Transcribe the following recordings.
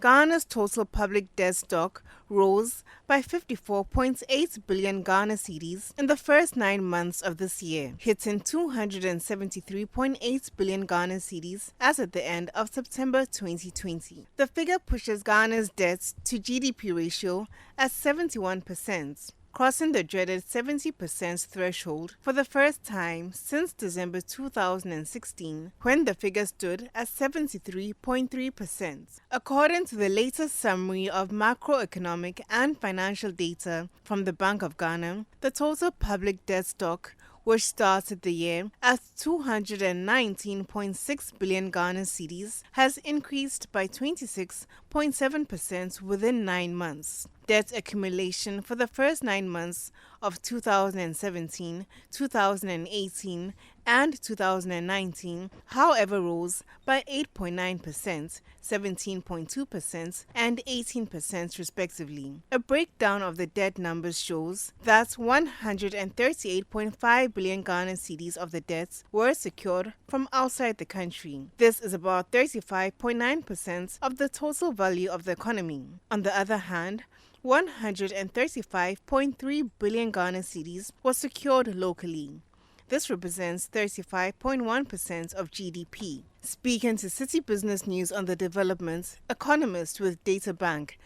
Ghana's total public debt stock rose by 54.8 billion Ghana cedis in the first 9 months of this year, hitting 273.8 billion Ghana cedis as at the end of September 2020. The figure pushes Ghana's debt to GDP ratio at 71%. Crossing the dreaded 70% threshold for the first time since December 2016, when the figure stood at 73.3%. According to the latest summary of macroeconomic and financial data from the Bank of Ghana, the total public debt stock, which started the year at 219.6 billion Ghana cedis, has increased by 26.7% within 9 months. Debt accumulation for the first 9 months of 2017, 2018, and 2019, however, rose by 8.9%, 17.2%, and 18% respectively. A breakdown of the debt numbers shows that 138.5 billion Ghana cedis of the debts were secured from outside the country. This is about 35.9% of the total value of the economy. On the other hand, 135.3 billion Ghana cedis was secured locally. This represents 35.1% of GDP. Speaking to City Business News on the developments, Economist with Databank,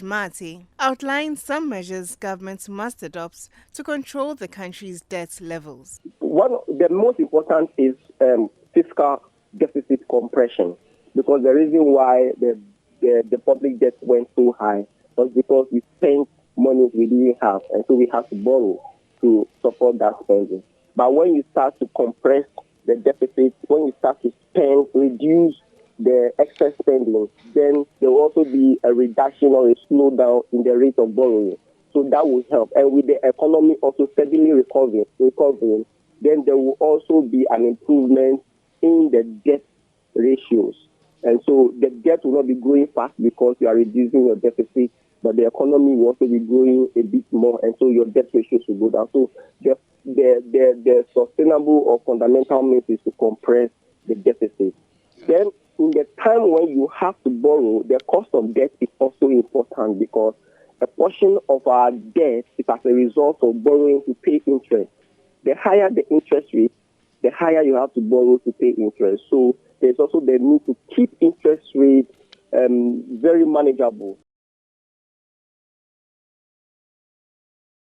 Martey, outlined some measures governments must adopt to control the country's debt levels. One of the most important is fiscal deficit compression, because the reason why the public debt went so high was because we spent money we didn't have, and so we have to borrow to support that spending. But when you start to compress the deficit, when you start to spend, reduce the excess spending, then there will also be a reduction or a slowdown in the rate of borrowing. So that will help. And with the economy also steadily recovering, then there will also be an improvement in the debt ratios. And so the debt will not be growing fast because you are reducing your deficit, but the economy will also be growing a bit more, and so your debt ratios will go down. So the sustainable or fundamental means is to compress the deficit. Then in the time when you have to borrow, the cost of debt is also important, because a portion of our debt is as a result of borrowing to pay interest. The higher the interest rate, the higher you have to borrow to pay interest. So there's also the need to keep interest rates very manageable.